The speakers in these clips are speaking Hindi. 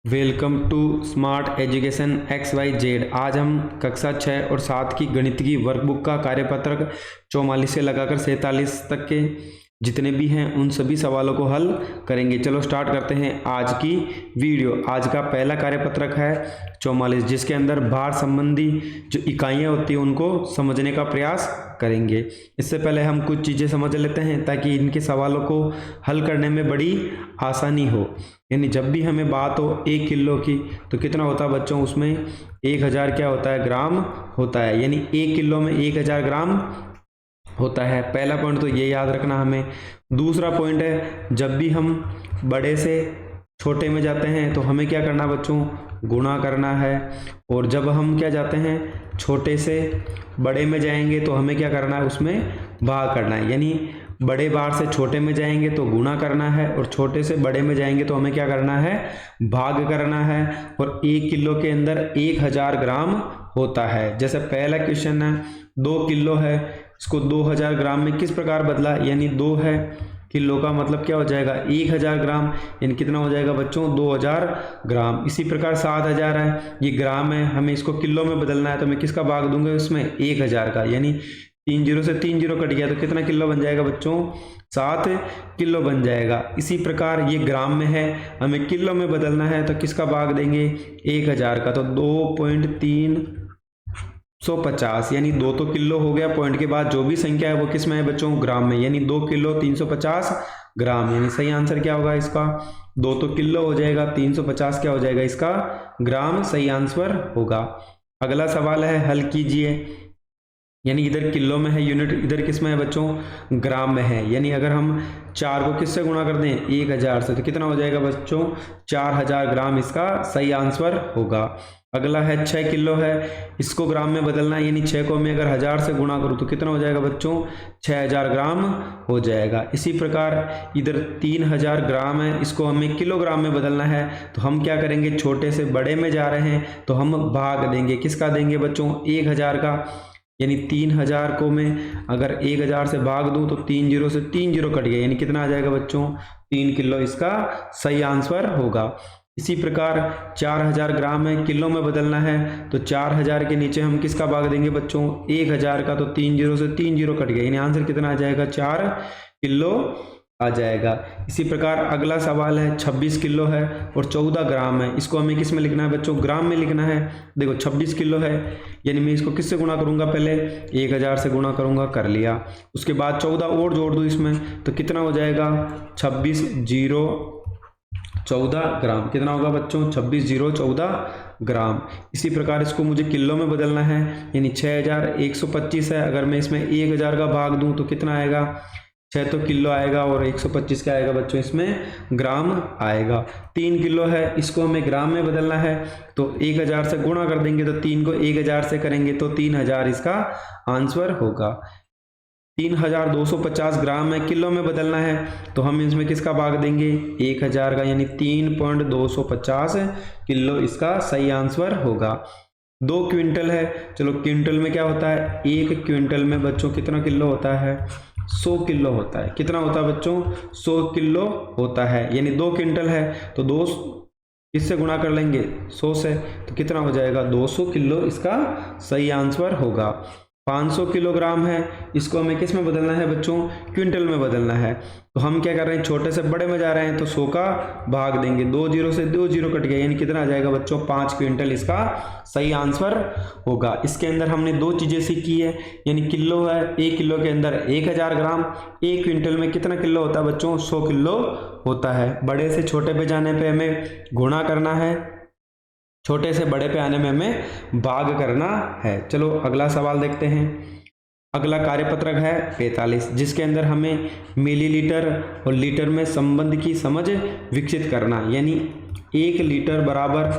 Welcome to smart education XYZ। आज हम कक्षा 6 और 7 की गणित की वर्कबुक का कार्यपत्रक 44 से लगाकर 47 तक के जितने भी हैं उन सभी सवालों को हल करेंगे। चलो स्टार्ट करते हैं आज की वीडियो। आज का पहला कार्यपत्रक है 44, जिसके अंदर भार संबंधी जो इकाइयाँ होती हैं उनको समझने का प्रयास करेंगे। इससे पहले हम कुछ चीज़ें समझ लेते हैं ताकि इनके सवालों को हल करने में बड़ी आसानी हो। यानी जब भी हमें बात हो 1 किलो की तो कितना होता है बच्चों, उसमें 1000 क्या होता है, ग्राम होता है। यानी 1 किलो में 1000 ग्राम होता है। पहला पॉइंट तो ये याद रखना हमें। दूसरा पॉइंट है, जब भी हम बड़े से छोटे में जाते हैं तो हमें क्या करना है बच्चों, गुणा करना है। और जब हम क्या जाते हैं छोटे से बड़े में जाएंगे तो हमें क्या करना है, उसमें भाग करना है। यानी बड़े बार से छोटे में जाएंगे तो गुणा करना है और छोटे से बड़े में जाएंगे तो हमें क्या करना है, भाग करना है। और 1 किलो के अंदर 1000 ग्राम होता है। जैसे पहला क्वेश्चन है 2 किलो है, इसको 2000 ग्राम में किस प्रकार बदला, यानी 2 है किलो का मतलब क्या हो जाएगा 1000 ग्राम, यानी कितना हो जाएगा बच्चों 2000 ग्राम। इसी प्रकार 7000 है, ये ग्राम है, हमें इसको किलो में बदलना है तो मैं किसका भाग दूंगा इसमें 1000 का। यानी 3 जीरो से 3 जीरो कट गया तो कितना किलो बन जाएगा बच्चों, 7 किलो बन जाएगा। इसी प्रकार ये ग्राम में है, हमें किलो में बदलना है तो किसका भाग देंगे 1000 का, तो 2.350, यानी 2 तो किलो हो गया। पॉइंट के बाद जो भी संख्या है वो किस में है बच्चों, ग्राम में। यानी 2 किलो 350 ग्राम, यानी सही आंसर क्या होगा इसका, 2 तो किलो हो जाएगा, 350 क्या हो जाएगा इसका ग्राम, सही आंसर होगा। अगला सवाल है, हल कीजिए। यानी इधर किलो में है यूनिट, इधर किस में है बच्चों, ग्राम में है। यानी अगर हम 4 को किससे गुणा कर दें 1000 से तो कितना हो जाएगा बच्चों 4000 ग्राम, इसका सही आंसर होगा। अगला है 6 किलो है, इसको ग्राम में बदलना है। यानी 6 को मैं अगर 1000 से गुणा करूँ तो कितना हो जाएगा बच्चों 6000 ग्राम हो जाएगा। इसी प्रकार इधर 3000 ग्राम है, इसको हमें किलोग्राम में बदलना है तो हम क्या करेंगे, छोटे से बड़े में जा रहे हैं तो हम भाग देंगे, किसका देंगे बच्चों 1000 का। यानी 3000 को मैं अगर 1000 से भाग दूं तो 3 जीरो से 3 जीरो कट गया, यानी कितना आ जाएगा बच्चों 3 किलो, इसका सही आंसर होगा। इसी प्रकार 4000 ग्राम है, किलो में बदलना है तो 4000 के नीचे हम किसका भाग देंगे बच्चों 1000 का, तो 3 जीरो से 3 जीरो कट गया, यानी आंसर कितना आ जाएगा 4 किलो आ जाएगा। इसी प्रकार अगला सवाल है 26 किलो है और 14 ग्राम है, इसको हमें किस में लिखना है बच्चों, ग्राम में लिखना है। देखो 26 किलो है, यानी मैं इसको किससे गुणा करूंगा, पहले 1000 से गुणा करूंगा, कर लिया। उसके बाद 14 और जोड़ दूं इसमें तो कितना हो जाएगा 26 जीरो 14 ग्राम, कितना होगा बच्चों 26 जीरो 14 ग्राम। इसी प्रकार इसको मुझे किलो में बदलना है, यानी 6125 है, अगर मैं इसमें 1000 का भाग दूं तो कितना आएगा 6 तो किलो आएगा और 125 क्या आएगा बच्चों इसमें ग्राम आएगा। 3 किलो है, इसको हमें ग्राम में बदलना है तो 1000 से गुणा कर देंगे तो 3 को 1000 से करेंगे तो 3000 इसका आंसर होगा। 3250 ग्राम है, किलो में बदलना है तो हम इसमें किसका भाग देंगे 1000 का, यानी 3.250 किलो, इसका सही आंसर होगा। 2 क्विंटल है, चलो क्विंटल में क्या होता है, 1 क्विंटल में बच्चों कितना किलो होता है 100 किलो होता है। कितना होता है बच्चों 100 किलो होता है। यानी 2 क्विंटल है तो 2 इससे गुणा कर लेंगे 100 से तो कितना हो जाएगा 200 किलो, इसका सही आंसर होगा। 500 किलोग्राम है, इसको हमें किस में बदलना है बच्चों, क्विंटल में बदलना है तो हम क्या कर रहे हैं छोटे से बड़े में जा रहे हैं तो 100 का भाग देंगे, 2 जीरो से 2 जीरो कट गया, यानी कितना आ जाएगा बच्चों 5 क्विंटल, इसका सही आंसर होगा। इसके अंदर हमने 2 चीजें सीखी है, यानी किलो है, 1 किलो के अंदर 1000 ग्राम, 1 क्विंटल में कितना किलो होता है बच्चों 100 किलो होता है। बड़े से छोटे पे जाने पे हमें गुणा करना है, छोटे से बड़े पे आने में हमें भाग करना है। चलो अगला सवाल देखते हैं। अगला कार्यपत्रक है 45, जिसके अंदर हमें मिलीलीटर और लीटर में संबंध की समझ विकसित करना। यानी 1 लीटर बराबर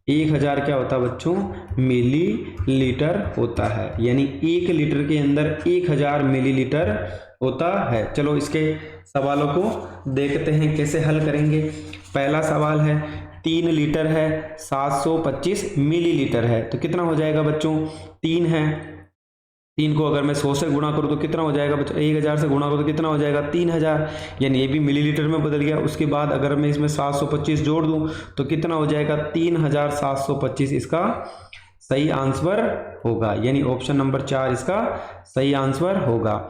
1000 क्या होता है बच्चों, मिलीलीटर होता है। यानी 1 लीटर के अंदर 1000 मिलीलीटर होता है। चलो इसके सवालों को देखते हैं कैसे हल करेंगे। पहला सवाल है 3 लीटर है 725 मिलीलीटर है तो कितना हो जाएगा बच्चों, 3 है 3 को अगर मैं 100 से गुणा करूँ तो कितना हो जाएगा बच्चों, 1000 से गुणा करूँ तो कितना हो जाएगा 3000, यानी ये भी मिलीलीटर में बदल गया। उसके बाद अगर मैं इसमें 725 जोड़ दूँ तो कितना हो जाएगा 3725, इसका सही आंसर होगा, यानी ऑप्शन नंबर 4 इसका सही आंसर होगा।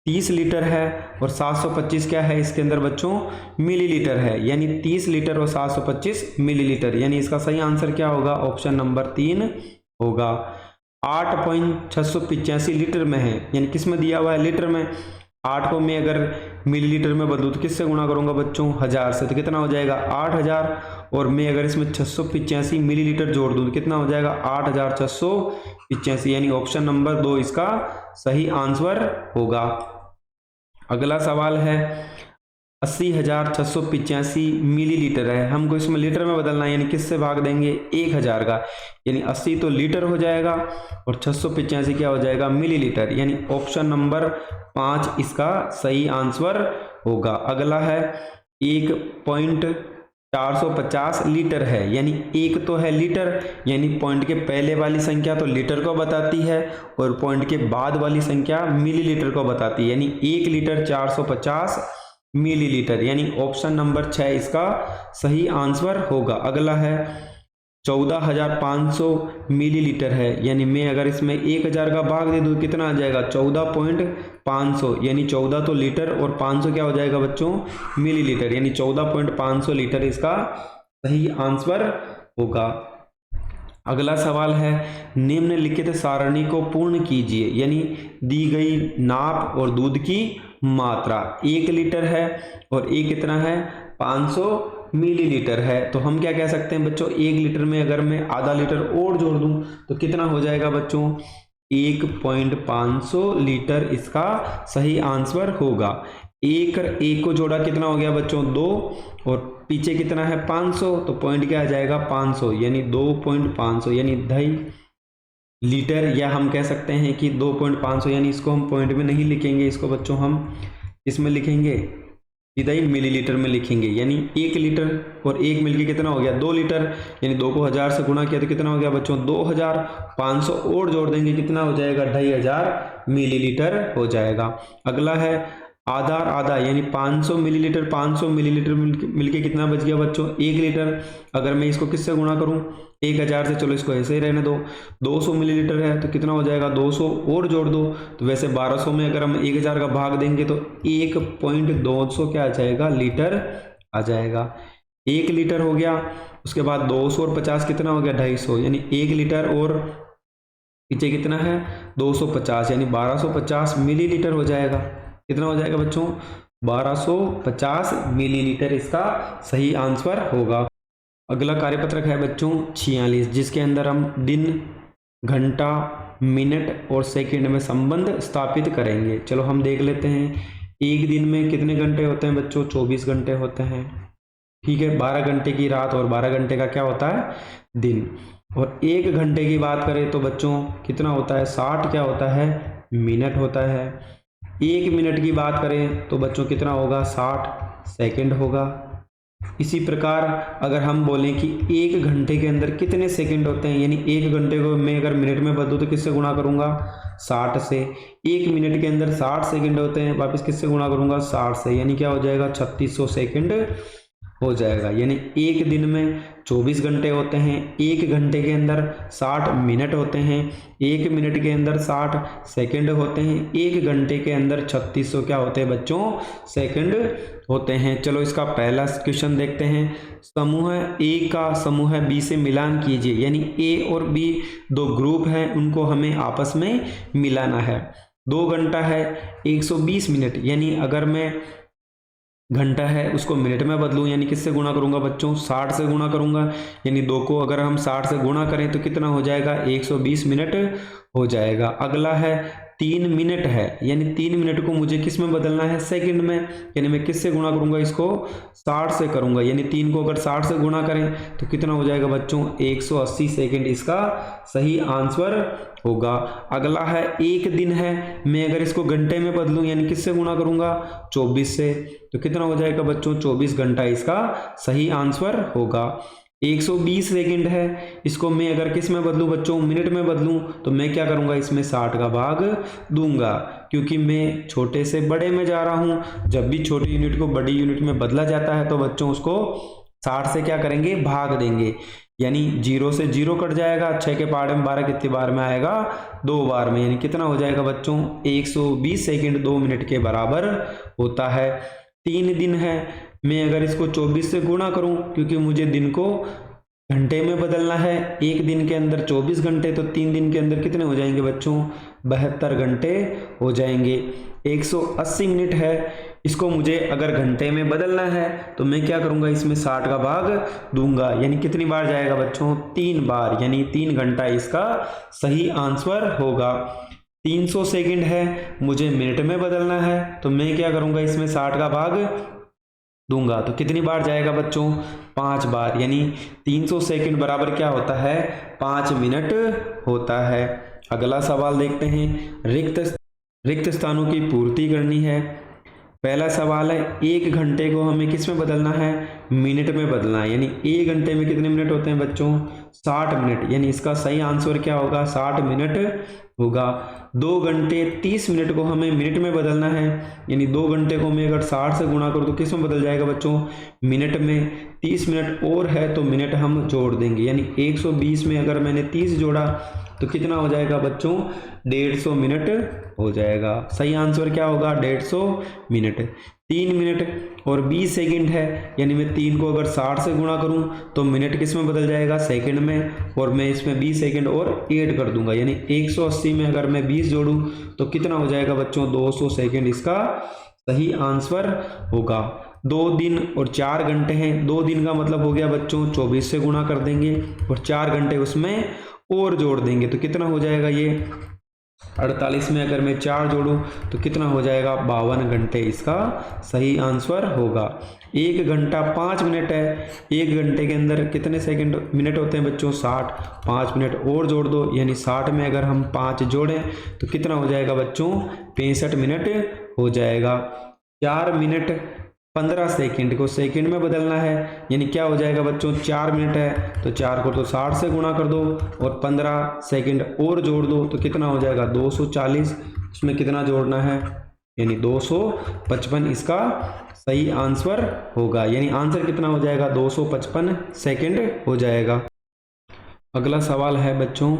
30 लीटर है और 725 क्या है इसके अंदर बच्चों, मिलीलीटर है, यानी 30 लीटर और 725 मिलीलीटर, यानी इसका सही आंसर क्या होगा, ऑप्शन नंबर 3 होगा। 8.685 लीटर में है, यानी किस में दिया हुआ है, लीटर में। 8 को मैं अगर मिलीलीटर में बदलूँ तो किससे गुणा करूंगा बच्चों, 1000 से, तो कितना हो जाएगा 8000, और मैं अगर इसमें 685 मिलीलीटर जोड़ दूँ तो कितना हो जाएगा 8685, यानी ऑप्शन नंबर 2 इसका सही आंसर होगा। अगला सवाल है 80,685 मिलीलीटर है, हमको इसमें लीटर में बदलना है, यानी किससे भाग देंगे 1000 का, यानी 80 तो लीटर हो जाएगा और 685 क्या हो जाएगा मिलीलीटर, यानी ऑप्शन नंबर 5 इसका सही आंसर होगा। अगला है 1.450 लीटर है, यानी एक तो है लीटर, यानी पॉइंट के पहले वाली संख्या तो लीटर को बताती है और पॉइंट के बाद वाली संख्या मिलीलीटर को बताती है, यानी 1 लीटर 450 मिलीलीटर, यानी ऑप्शन नंबर 6 इसका सही आंसर होगा। अगला है 14,500 मिलीलीटर है, यानी मैं अगर इसमें 1000 का भाग दे दूँ कितना आ जाएगा 14.500, यानी 14 तो लीटर और 500 क्या हो जाएगा बच्चों मिलीलीटर, यानी 14.500 लीटर इसका सही आंसर होगा। अगला सवाल है निम्नलिखित सारणी को पूर्ण कीजिए, यानी दी गई नाप और दूध की मात्रा 1 लीटर है और ये कितना है 500 मिलीलीटर है, तो हम क्या कह सकते हैं बच्चों, 1 लीटर में अगर मैं आधा लीटर और जोड़ दूं तो कितना हो जाएगा बच्चों 1.500 लीटर इसका सही आंसर होगा। एक को जोड़ा कितना हो गया बच्चों 2 और पीछे कितना है 500, तो पॉइंट क्या आ जाएगा 500, यानी 2.500, यानी 2.5 लीटर, या हम कह सकते हैं कि 2.500, यानी इसको हम पॉइंट में नहीं लिखेंगे, इसको बच्चों हम इसमें लिखेंगे सीधा ही मिलीलीटर में लिखेंगे, यानी 1 लीटर और 1 मिलके कितना हो गया 2 लीटर, यानी 2 को 1000 से गुणा किया तो कितना हो गया बच्चों 2000, 500 और जोड़ देंगे कितना हो जाएगा 2500 मिलीलीटर हो जाएगा। अगला है आधा आधा, यानी 500 मिलीलीटर 500 मिलीलीटर मिलके कितना बच गया बच्चों 1 लीटर, अगर मैं इसको किससे गुणा करूं 1000 से, चलो इसको ऐसे ही रहने दो, 200 मिलीलीटर है तो कितना हो जाएगा 200 और जोड़ दो, तो वैसे 1200 में अगर हम 1000 का भाग देंगे तो 1.200 क्या आ जाएगा लीटर आ जाएगा, 1 लीटर हो गया। उसके बाद 200 और 50 कितना हो गया 250, यानी 1 लीटर और पीछे कितना है 250, यानी 1250 मिलीलीटर हो जाएगा, कितना हो जाएगा बच्चों 1250 मिलीलीटर इसका सही आंसर होगा। अगला कार्यपत्रक है बच्चों 46, जिसके अंदर हम दिन, घंटा, मिनट और सेकंड में संबंध स्थापित करेंगे। चलो हम देख लेते हैं, एक दिन में कितने घंटे होते हैं बच्चों 24 घंटे होते हैं, ठीक है, 12 घंटे की रात और 12 घंटे का क्या होता है दिन। और 1 घंटे की बात करें तो बच्चों कितना होता है 60 क्या होता है मिनट होता है। 1 मिनट की बात करें तो बच्चों कितना होगा 60 सेकंड होगा। इसी प्रकार अगर हम बोलें कि 1 घंटे के अंदर कितने सेकंड होते हैं, यानी 1 घंटे को मैं अगर मिनट में बदलूं तो किससे गुणा करूंगा 60 से, 1 मिनट के अंदर 60 सेकंड होते हैं, वापस किससे गुणा करूंगा 60 से, यानी क्या हो जाएगा 3600 सेकंड हो जाएगा। यानी एक दिन में 24 घंटे होते हैं, 1 घंटे के अंदर 60 मिनट होते हैं, 1 मिनट के अंदर 60 सेकंड होते हैं, 1 घंटे के अंदर 3600 क्या होते हैं बच्चों सेकंड होते हैं। चलो इसका पहला क्वेश्चन देखते हैं। समूह ए का समूह बी से मिलान कीजिए, यानी ए और बी दो ग्रुप हैं, उनको हमें आपस में मिलाना है। 2 घंटा है 120 मिनट, यानी अगर मैं घंटा है उसको मिनट में बदलूं, यानी किससे गुणा करूंगा बच्चों 60 से गुणा करूंगा, यानी 2 को अगर हम 60 से गुणा करें तो कितना हो जाएगा 120 मिनट हो जाएगा। अगला है 3 मिनट है, यानी 3 मिनट को मुझे किस में बदलना है सेकंड में, यानी मैं किससे गुणा करूंगा इसको 60 से करूंगा, यानी 3 को अगर 60 से गुणा करें तो कितना हो जाएगा बच्चों 180 सेकंड इसका सही आंसर होगा। अगला है 1 दिन है, मैं अगर इसको घंटे में बदलूं यानी किससे गुणा करूंगा 24 से, तो कितना हो जाएगा बच्चों 24 घंटा इसका सही आंसर होगा। 120 सेकंड है, इसको मैं अगर किस में बदलूं बच्चों, मिनट में बदलूं, तो मैं क्या करूंगा, इसमें 60 का भाग दूंगा, क्योंकि मैं छोटे से बड़े में जा रहा हूं। जब भी छोटी यूनिट को बड़ी यूनिट में बदला जाता है तो बच्चों उसको 60 से क्या करेंगे, भाग देंगे, यानी 0 से 0 कट जाएगा। 6 के पहाड़े में 12 कितनी बार में आएगा, 2 बार में, यानी कितना हो जाएगा बच्चों, 120 सेकंड 2 मिनट के बराबर होता है। 3 दिन है, मैं अगर इसको 24 से गुणा करूं, क्योंकि मुझे दिन को घंटे में बदलना है, एक दिन के अंदर 24 घंटे, तो 3 दिन के अंदर कितने हो जाएंगे बच्चों, 72 घंटे हो जाएंगे। 180 मिनट है, इसको मुझे अगर घंटे में बदलना है तो मैं क्या करूंगा, इसमें 60 का भाग दूंगा, यानी कितनी बार जाएगा बच्चों, 3 बार, यानी 3 घंटा इसका सही आंसर होगा। 300 सेकंड है, मुझे मिनट में बदलना है तो मैं क्या करूंगा, इसमें 60 का भाग दूंगा, तो कितनी बार जाएगा बच्चों, 5 बार, यानी 300 सेकंड बराबर क्या होता है, 5 मिनट होता है। अगला सवाल देखते हैं, रिक्त स्थानों की पूर्ति करनी है। पहला सवाल है, 1 घंटे को हमें किस में बदलना है, मिनट में बदलना है, यानी 1 घंटे में कितने मिनट होते हैं बच्चों, 60 मिनट, यानी इसका सही आंसर क्या होगा, 60 मिनट होगा। 2 घंटे 30 मिनट को हमें मिनट में बदलना है, यानी 2 घंटे को मैं अगर 60 से गुणा करूँ तो किस में बदल जाएगा बच्चों, मिनट में। 30 मिनट और है तो मिनट हम जोड़ देंगे, यानी 120 में अगर मैंने 30 जोड़ा तो कितना हो जाएगा बच्चों, 150 मिनट हो जाएगा। सही आंसर क्या होगा, 150 मिनट। 3 मिनट और 20 सेकंड है, यानी मैं 3 को अगर 60 से गुणा करूं तो मिनट किस में बदल जाएगा, सेकंड में, और मैं इसमें 20 सेकंड और ऐड कर दूंगा, यानी 180 में अगर मैं 20 जोड़ूं तो कितना हो जाएगा बच्चों, 200 सेकंड इसका सही आंसर होगा। 2 दिन और 4 घंटे हैं, 2 दिन का मतलब हो गया बच्चों 24 से गुणा कर देंगे और 4 घंटे उसमें और जोड़ देंगे, तो कितना हो जाएगा, ये 48 में अगर मैं 4 जोड़ूं तो कितना हो जाएगा, 52 घंटे इसका सही आंसर होगा। 1 घंटा 5 मिनट है, 1 घंटे के अंदर कितने सेकंड मिनट होते हैं बच्चों, 60, 5 मिनट और जोड़ दो, यानी 60 में अगर हम 5 जोड़ें तो कितना हो जाएगा बच्चों, 65 मिनट हो जाएगा। 4 मिनट 15 सेकंड को सेकंड में बदलना है, यानी क्या हो जाएगा बच्चों, 4 मिनट है तो 4 को तो 60 से गुणा कर दो और 15 सेकंड और जोड़ दो तो कितना हो जाएगा, 240, उसमें कितना जोड़ना है, यानी 255 इसका सही आंसर होगा, यानी आंसर कितना हो जाएगा, 255 सेकंड हो जाएगा। अगला सवाल है बच्चों,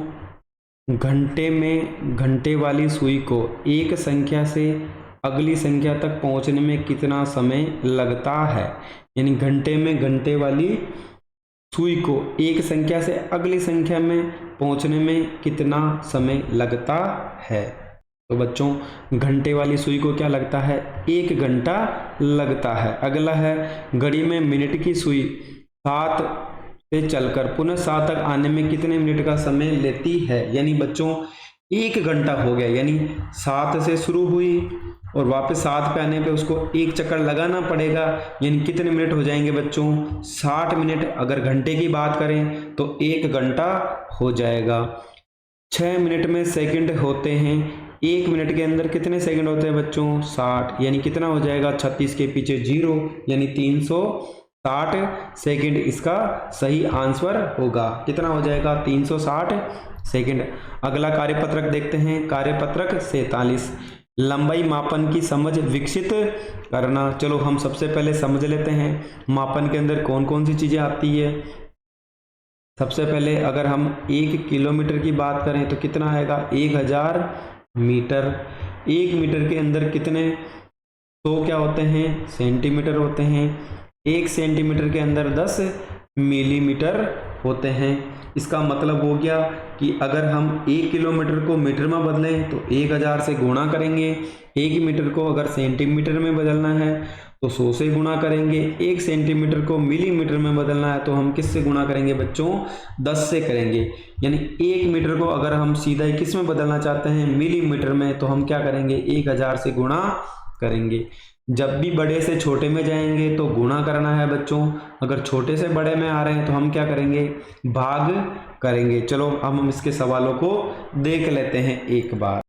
घंटे में घंटे वाली सुई को एक संख्या से अगली संख्या तक पहुंचने में कितना समय लगता है, यानी घंटे में घंटे वाली सुई को एक संख्या से अगली संख्या में पहुंचने में कितना समय लगता है। तो बच्चों घंटे वाली सुई को क्या लगता है, 1 घंटा लगता है। अगला है, घड़ी में मिनट की सुई 7 से चलकर पुनः 7 तक आने में कितने मिनट का समय लेती है, यानी बच्चों 1 घंटा हो गया, यानी 7 से शुरू हुई और वापस 7 पे आने पे उसको 1 चक्कर लगाना पड़ेगा, यानी कितने मिनट हो जाएंगे बच्चों, 60 मिनट। अगर घंटे की बात करें तो 1 घंटा हो जाएगा। 6 मिनट में सेकंड होते हैं, 1 मिनट के अंदर कितने सेकंड होते हैं बच्चों, 60, यानी कितना हो जाएगा, 36 के पीछे 0, यानी 360 सेकंड इसका सही आंसर होगा। कितना हो जाएगा, 360 सेकंड। अगला कार्यपत्रक देखते हैं, कार्यपत्रक 47, लंबाई मापन की समझ विकसित करना। चलो हम सबसे पहले समझ लेते हैं मापन के अंदर कौन कौन सी चीजें आती है। सबसे पहले अगर हम 1 किलोमीटर की बात करें तो कितना आएगा, 1000 मीटर। 1 मीटर के अंदर कितने 100 क्या होते हैं, सेंटीमीटर होते हैं। 1 सेंटीमीटर के अंदर 10 मिलीमीटर होते हैं। इसका मतलब हो गया कि अगर हम 1 किलोमीटर को मीटर में बदलें तो 1000 से गुणा करेंगे। 1 मीटर को अगर सेंटीमीटर में बदलना है तो 100 से गुणा करेंगे। 1 सेंटीमीटर को मिलीमीटर में बदलना है तो हम किस से गुणा करेंगे बच्चों, 10 से करेंगे। यानी 1 मीटर को अगर हम सीधा ही किस में बदलना चाहते हैं, मिलीमीटर में, तो हम क्या करेंगे, 1000 से गुणा करेंगे। जब भी बड़े से छोटे में जाएंगे तो गुणा करना है बच्चों, अगर छोटे से बड़े में आ रहे हैं तो हम क्या करेंगे, भाग करेंगे। चलो हम इसके सवालों को देख लेते हैं एक बार।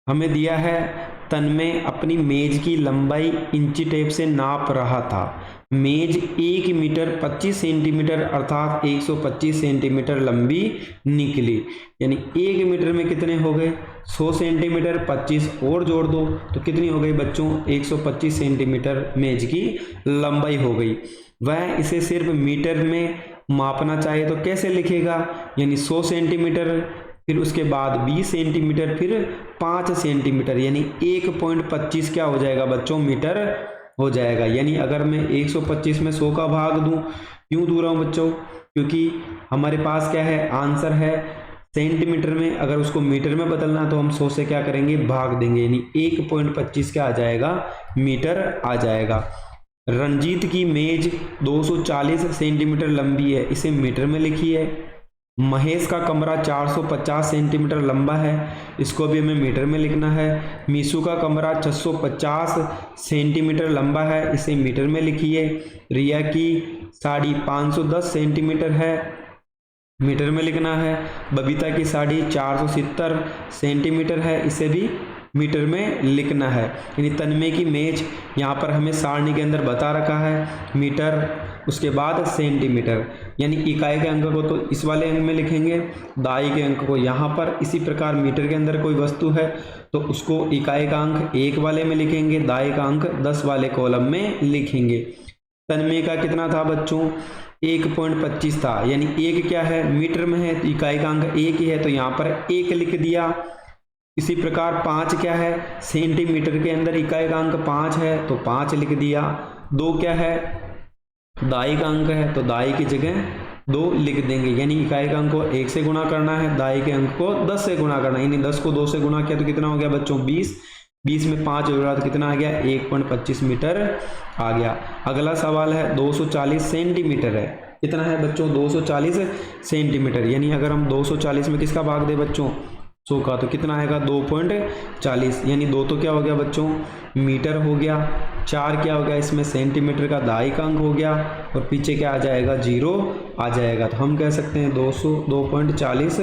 हमें दिया है, तन्मय अपनी मेज की लंबाई इंची टेप से नाप रहा था। मेज 1 मीटर 25 सेंटीमीटर अर्थात 125 सेंटीमीटर लंबी निकली। यानी 1 मीटर में कितने हो गए 100 सेंटीमीटर, 25 और जोड़ दो तो कितनी हो गई बच्चों 125 सेंटीमीटर मेज की लंबाई हो गई। वह इसे सिर्फ मीटर में मापना चाहे तो कैसे लिखेगा, यानी 100 सेंटीमीटर, फिर उसके बाद 20 सेंटीमीटर, फिर 5 सेंटीमीटर, यानी 1.25 क्या हो जाएगा बच्चों मीटर हो जाएगा। यानी अगर मैं 125 में 100 का भाग दूं, क्यों दूं रहा हूं बच्चों, क्योंकि हमारे पास क्या है आंसर है सेंटीमीटर में, अगर उसको मीटर में बदलना तो हम 100 से क्या करेंगे भाग देंगे, यानी 1.25 क्या आ जाएगा मीटर आ जाएगा। रंजीत की मेज 240 सेंटीमीटर लंबी है, इसे मीटर में लिखिए। महेश का कमरा 450 सेंटीमीटर लंबा है, इसको भी हमें मीटर में लिखना है। मीशू का कमरा 650 सेंटीमीटर लंबा है, इसे मीटर में लिखिए। रिया की साड़ी 510 सेंटीमीटर है, मीटर में लिखना है। बबीता की साड़ी 470 सेंटीमीटर है, इसे भी मीटर में लिखना है। यानी तन्मय की मेज यहाँ पर हमें सारणी के अंदर बता रखा है मीटर, उसके बाद सेंटीमीटर, यानी इकाई के अंक को तो इस वाले अंक में लिखेंगे, दाई के अंक को यहाँ पर। इसी प्रकार मीटर के अंदर कोई वस्तु है तो उसको इकाई का अंक 1 वाले में लिखेंगे, दाई का अंक 10 वाले कॉलम में लिखेंगे। तन्मय का कितना था बच्चों 1.25 था, यानी 1 क्या है मीटर में है तो इकाई का अंक 1 ही है तो यहाँ पर 1 लिख दिया। इसी प्रकार 5 क्या है सेंटीमीटर के अंदर इकाई का अंक 5 है तो 5 लिख दिया। 2 क्या है दाई का अंक है तो दाई की जगह 2 लिख देंगे, यानी इकाई का अंक को 1 से गुणा करना है, दाई के अंक को 10 से गुणा करना है, यानी 10 को 2 से गुणा किया तो कितना हो गया बच्चों 20, 20 में 5 जोड़ा तो कितना आ गया 1.25 मीटर आ गया। अगला सवाल है 240 सेंटीमीटर है, कितना है बच्चों 240 सेंटीमीटर, यानी अगर हम 240 में किसका भाग दे बच्चों 100 का तो कितना आएगा 2.40, यानी 2 तो क्या हो गया बच्चों मीटर हो गया, 4 क्या हो गया इसमें सेंटीमीटर का दाई का अंक हो गया और पीछे क्या आ जाएगा 0 आ जाएगा। तो हम कह सकते हैं 2.40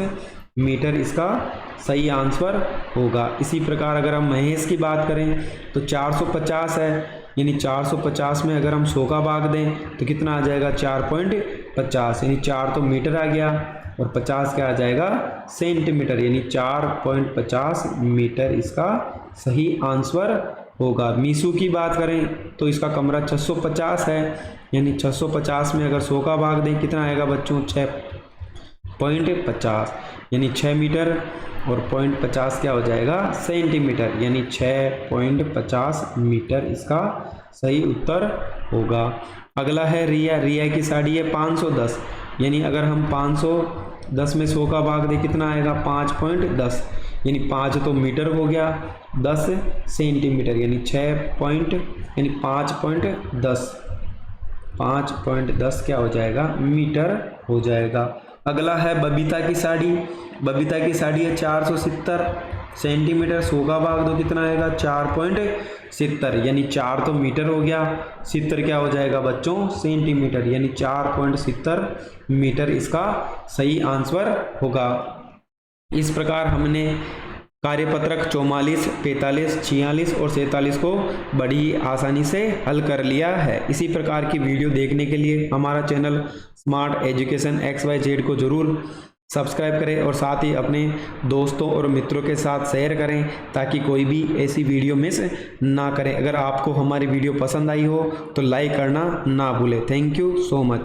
मीटर इसका सही आंसर होगा। इसी प्रकार अगर हम महेश की बात करें तो 450 है, यानी 450 में अगर हम 100 का भाग दें तो कितना आ जाएगा 4.50, यानी 4 तो मीटर आ गया और 50 क्या आ जाएगा सेंटीमीटर, यानी 4.50 मीटर इसका सही आंसर होगा। मीशू की बात करें तो इसका कमरा 650 है, यानी 650 में अगर 100 का भाग दें कितना आएगा बच्चों 6.50, यानी 6 मीटर और 0.50 क्या हो जाएगा सेंटीमीटर, यानी 6.50 मीटर इसका सही उत्तर होगा। अगला है रिया की साड़ी है 510, यानी अगर हम 510 में 100 का भाग दें कितना आएगा 5.10, यानी 5 तो मीटर हो गया, 10 सेंटीमीटर, यानी 5.10 क्या हो जाएगा मीटर हो जाएगा। अगला है बबीता की साड़ी है 470 सेंटीमीटर, 100 का भाग दो कितना आएगा 4.70, यानी 4 तो मीटर हो गया, 70 क्या हो जाएगा बच्चों सेंटीमीटर, यानी 4.70 मीटर इसका सही आंसर होगा। इस प्रकार हमने कार्यपत्रक 44, 45, 46 और 47 को बड़ी आसानी से हल कर लिया है। इसी प्रकार की वीडियो देखने के लिए हमारा चैनल स्मार्ट एजुकेशन XYZ को जरूर सब्सक्राइब करें और साथ ही अपने दोस्तों और मित्रों के साथ शेयर करें ताकि कोई भी ऐसी वीडियो मिस ना करें। अगर आपको हमारी वीडियो पसंद आई हो तो लाइक करना ना भूलें। Thank you so much.